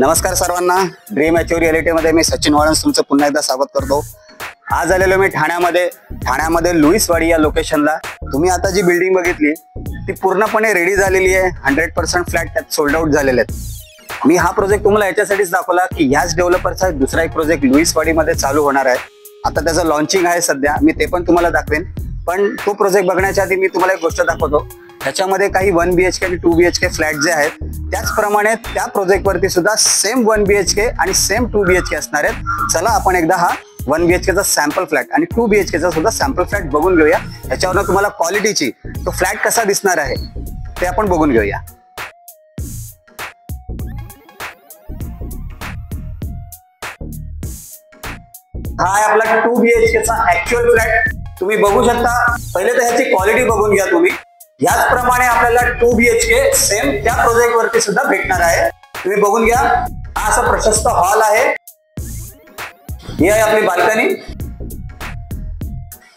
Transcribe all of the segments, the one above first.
नमस्कार सर्वांना, dream achieve reality मध्ये मी सचिन वाळंस तुमचं पुन्हा एकदा स्वागत करतो। आज आलेलो मी ठाण्यामध्ये लुईसवाडी या लोकेशनला। तुम्ही आता जी बिल्डिंग बघितली ती पूर्णपणे रेडी झालेली आहे। 100% फ्लॅट त्यात सोल्ड आउट झालेले आहेत। मी हा प्रोजेक्ट तुम्हाला याच्यासाठीच दाखवला की ह्याच डेव्हलपरचा दुसरा एक प्रोजेक्ट लुईसवाडी मध्ये चालू होणार आहे। आता त्याचं लॉन्चिंग आहे सध्या, मी ते पण तुम्हाला दाखवेन। पण तो प्रोजेक्ट बघण्याच्या आधी मी तुम्हाला एक गोष्ट दाखवतो। त्याच्यामध्ये काही 1 BHK आणि 2 BHK फ्लॅट जे आहेत त्याचप्रमाणे त्या प्रोजेक्ट वरती सुद्धा सेम 1 BHK आणि सेम 2 BHK असणार आहेत। चला आपण एकदा हा 1 BHK चा सॅम्पल फ्लॅट आणि 2 BHK चा सुद्धा सॅम्पल फ्लॅट बघून घेऊया। याच्यावरून तुम्हाला क्वालिटीची तो फ्लॅट कसा दिसणार आहे ते आपण बघून घेऊया। हा आहे आपला 2 BHK चा ऍक्च्युअल फ्लॅट। तुम्ही बघू शकता। पहिले तर ह्याची क्वालिटी बघून घ्या तुम्ही। याचप्रमाणे आपल्याला 2 BHK सेम त्या प्रोजेक्ट वरती सुद्धा भेटणार आहे। तुम्ही बघून घ्या। हा असा प्रशस्त हॉल आहे। ही आहे आपली बाल्कनी।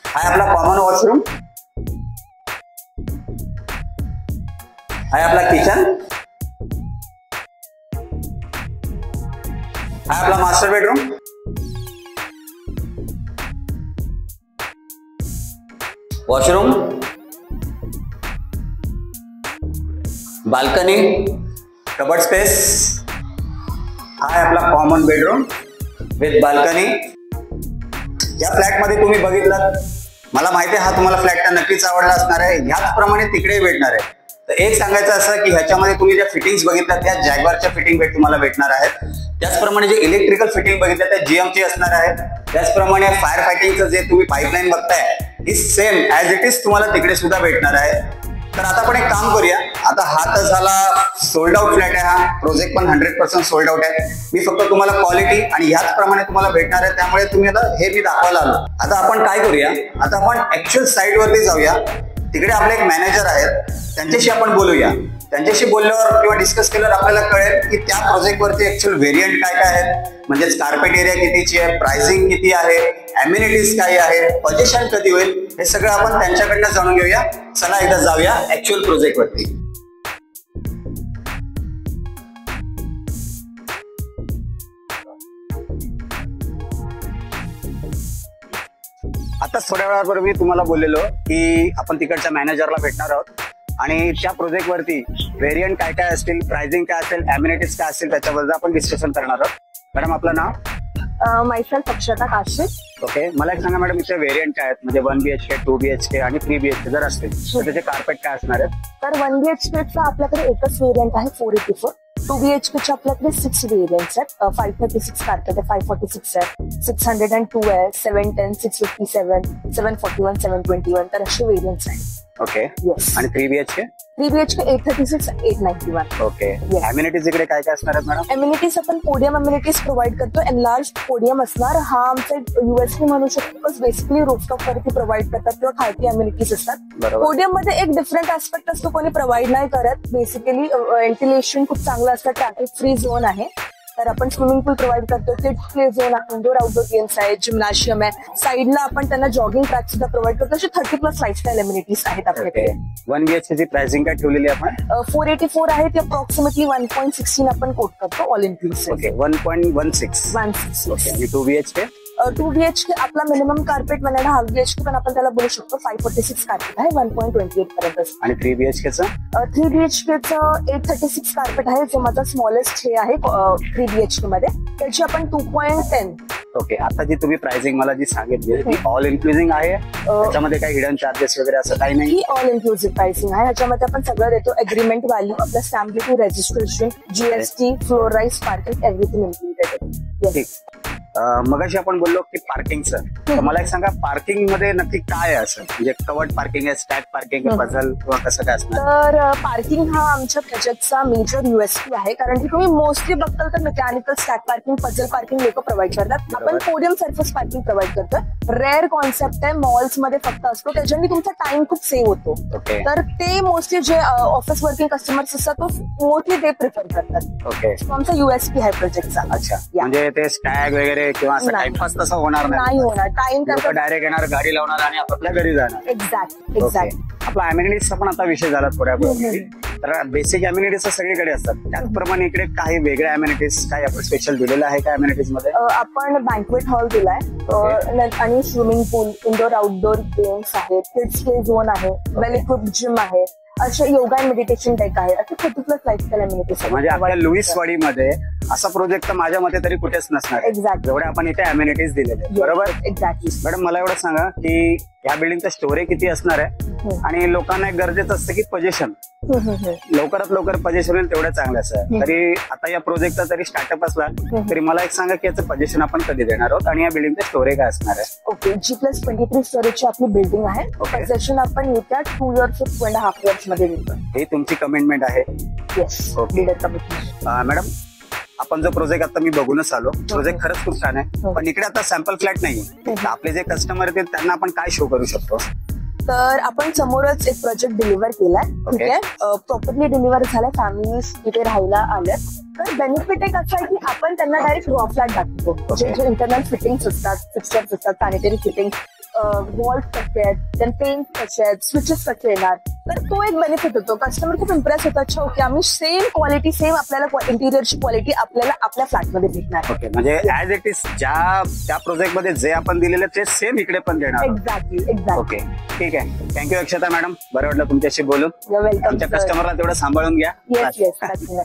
हा आहे आपला कॉमन वॉशरूम। हा आहे आपला किचन। हा आहे आपला master bedroom. Washroom, balcony, cupboard space. हा आहे आपला कॉमन बेडरूम विथ बाल्कनी। या फ्लॅट मध्ये तुम्ही बघितलं, मला माहिती आहे हा तुम्हाला फ्लॅट नक्कीच आवडला असणार आहे। ह्याचप्रमाणे तिकडेही भेटणार आहे। तर एक सांगायचं असं की ह्याच्यामध्ये तुम्ही ज्या फिटिंग्स बघितल्या त्या जॅग्वारच्या फिटिंग तुम्हाला भेटणार आहेत। त्याचप्रमाणे जे इलेक्ट्रिकल फिटिंग बघितल्या त्या GM ची असणार आहे। त्याचप्रमाणे फायर फायटिंगचं जे तुम्ही पाईपलाईन बघताय ही सेम ऍज इट इज तुम्हाला तिकडे सुद्धा भेटणार आहे। तर आता आपण एक काम करूया। आता हा तर झाला सोल्ड आउट फ्लॅट आहे। हा प्रोजेक्ट पण 100% सोल्ड आउट आहे। मी फक्त तुम्हाला क्वालिटी आणि ह्याच प्रमाणे तुम्हाला भेटणार आहे, त्यामुळे तुम्ही आता हे मी दाखवायला आलो। आता आपण काय करूया, आता आपण ऍक्च्युअल साईट वरती जाऊया। तिकडे आपले एक मॅनेजर आहेत, त्यांच्याशी आपण बोलूया। त्यांच्याशी बोलल्यावर किंवा डिस्कस केल्यावर आपल्याला कळेल की त्या प्रोजेक्ट वरती ऍक्च्युअल व्हेरियंट काय काय आहेत, म्हणजे कार्पेट एरिया कितीची आहे, प्राइसिंग किती आहे, अम्युनिटीज काय आहे, पोझिशन कधी होईल, हे सगळं आपण त्यांच्याकडनं जाणून घेऊया। चला एकदा जाऊया ऍक्च्युअल प्रोजेक्ट वरती। आता थोड्या वेळापूर्वी तुम्हाला बोललेलो की आपण तिकडच्या मॅनेजरला भेटणार आहोत आणि त्या प्रोजेक्ट वरती व्हेरियंट काय काय असतील, प्राइसिंग काय असेल, अम्युनिटीज काय असतील त्याच्याबद्दल आपण डिस्कशन करणार आहोत। मॅडम आपलं नाव? मायसेल्फ अक्षता काशीद। ओके, मला एक सांगा मॅडम, इथे व्हेरियंट काय आहेत, म्हणजे 1 BHK, 2 BHK आणि 3 BHK जर असतील तर त्याचे कार्पेट काय असणार आहेत? तर 1 BHK चा आपल्याकडे एकच व्हेरियंट आहे 484। 2 BHK चे आपल्याकडे 6 व्हेरियंट्स आहेत। 536 कार्पेट आहे, 546 आहे, 602 आहे, 710, 657, 741, 721 तर असे व्हेरियंट्स आहेत। Okay, yes. आणि 3 BHK? 3 BHK 836, 891। ओके, अम्युनिटीज इकडे काय काय असणार आहेत मॅडम? अम्युनिटीज आपण पोडियम अम्युनिटीज प्रोव्हाइड करतो। एनलार्ज पोडियम असणार, हा आमचा USP म्हणू शकतो। बेसिकली रूफटॉप वरती प्रोव्हाइड करतात किंवा खालती अम्युनिटीज असतात। पोडियम मध्ये एक डिफरंट ऍस्पेक्ट असतो, कोणी प्रोव्हाइड नाही करत। बेसिकली व्हेंटिलेशन खूप चांगलं असतं, ट्रॅफिक फ्री झोन आहे। तर आपण स्विमिंग पूल प्रोव्हाइड करतो, किड्स प्ले झोन आहे, इंडोर आउटडोर गेम्स आहेत, जिम्नॅशियम आहे। साईडला आपण त्यांना जॉगिंग ट्रॅक सुद्धा प्रोव्हाइड करतो। असे 30+ लाईफस्टाईल अम्युनिटीज आहेत आपल्याकडे। 1 BHK ची प्राइसिंग काय ठेवलेली आपण? 484 आहे, ती अप्रॉक्सिमेटली 1.16 आपण कोट करतो ऑल इन्क्लुसिव्ह। ओके, 1.16। ओके, आणि 2 BHK? 2 BHK आपला मिनिमम कार्पेट 1.5 BHK पण आपण त्याला बोलू शकतो। 546 कार्पेट आहे, 1.28 पर्यंत। आणि 3 BHK चं? 3 BHK चं 836 कार्पेट आहे, जो माझा स्मॉलेस्ट हे आहे 3 BHK मध्ये। त्याची आपण 2.10। ओके, आता जी तुम्ही प्राइसिंग मला जी सांगितली ती ऑल इन्क्लुसिव्ह आहे, त्याच्यामध्ये काही हिडन चार्जेस वगैरे असं काही नाही? ही ऑल इन्क्लुसिव्ह प्राइसिंग आहे। ह्याच्यामध्ये आपण सगळं देतो, एग्रीमेंट व्हॅल्यू, आपला stamp duty, registration, GST, flour rice, parking, everything included आहे। मगाशी आपण बोललो की पार्किंगचं, तर मला एक सांगा पार्किंग मध्ये नक्की काय आहे असं, म्हणजे कवर्ड पार्किंग आहे, स्टॅक पार्किंग आहे, पझल किंवा कसं काय असणार? तर पार्किंग हा आमच्या प्रोजेक्टचा मेजर USP आहे, कारण की तुम्ही मोस्टली बघताल तर mechanical, stack parking, puzzle parking लोक प्रोव्हाइड करतात। आपण पोडियम सरफेस पार्किंग प्रोव्हाइड करतोय। रेअर कॉन्सेप्ट आहे, मॉल्स मध्ये फक्त असतो, त्याच्याने तुमचा टाइम खूप सेव्ह होतो। तर ते मोस्टली जे ऑफिस वर्किंग कस्टमर्स असतात तो मोस्टली ते प्रिफर करतात। ओके, आमचा USP आहे प्रोजेक्टचा। अच्छा, म्हणजे ते स्टॅग वगैरे वगैरे किंवा असं नाही. टाइमपास तसं होणार नाही होणार. टाइम लोक डायरेक्ट येणार, गाडी लावणार आणि आपापल्या घरी जाणार. Exact okay. एक्झॅक्ट. आपला अम्युनिटीजचा पण आता विषय झाला थोड्या तर बेसिक अम्युनिटीज सगळीकडे असतात, त्याचप्रमाणे इकडे काही वेगळ्या अम्युनिटीज काही आपण स्पेशल दिलेलं आहे का अम्युनिटीज मध्ये? आपण बँक्वेट हॉल दिलाय आणि स्विमिंग पूल, इंडोर आउटडोर गेम्स आहेत, किड्स प्ले झोन आहे, वेल इक्विप्ड जिम आहे, असे योगा अँड मेडिटेशन डेक आहे, असे 30+ लाईफस्टाईल अम्युनिटीज. म्हणजे आपल्या लुईसवाडीमध्ये असा प्रोजेक्ट तर माझ्या मते तरी कुठेच नसणार एक्झॅक्ट. जेवढे आपण इथे अम्युनिटीज दिलेले आहेत. बरोबर. एक्झॅक्टली. मॅडम मला एवढं सांगा की या बिल्डिंगचं स्टोरेज किती असणार आहे आणि लोकांना एक गरजेचं असतं की पोझिशन लवकरात लवकर पोझिशन होईल तेवढं चांगलं असं. तरी आता या प्रोजेक्टचा जरी स्टार्टअप असला तरी मला एक सांगा की याचं पोझिशन आपण कधी देणार आहोत आणि या बिल्डिंगचं स्टोरेज काय असणार आहे? ओके. G+23 स्टोरेजची आपली बिल्डिंग आहे. पोझिशन आपण येत्या 2 years to 2.5 years मध्ये देतो. ही तुमची कमिटमेंट आहे? येस. मॅडम आपण जो प्रोजेक्ट आता मी बघूनच आलो, प्रोजेक्ट खरंच खूप छान आहे, पण इकडे आता सॅम्पल फ्लॅट नाही. आपले जे कस्टमर आहेत त्यांना आपण काय शो करू शकतो? तर आपण समोरच एक प्रोजेक्ट डिलिव्हर केलाय. ठीक आहे. प्रॉपरली डिलिव्हर झालाय, फॅमिलीज तिथे राहायला आल्या. तर बेनिफिट एक असं आहे की आपण त्यांना डायरेक्ट रॉ फ्लॅट दाखवतो. जे इंटरनल फिटिंग्स असतात, फिक्स्चर्स असतात, सॅनिटरी फिटिंग, वॉल्स कसे आहेत, पेंट कसे आहेत, स्विचेस कसे येणार. तर तो एक बेनिफिट होतो. कस्टमर खूप इम्प्रेस होतो. अच्छा ओके, आम्ही सेम क्वालिटी, सेम आपल्याला इंटिरियरची क्वालिटी आपल्याला आपल्या फ्लॅटमध्ये भेटणार. ओके. म्हणजे ऍज इट इज त्या प्रोजेक्ट मध्ये जे आपण दिलेलं ते सेम इकडे पण देणार. Exactly exactly. ओके ठीक आहे. थँक्यू अक्षता मॅडम, बरं वाटलं तुमच्याशी बोलून. वेलकम. आमच्या कस्टमरला तेवढं सांभाळून घ्या. Yes yes.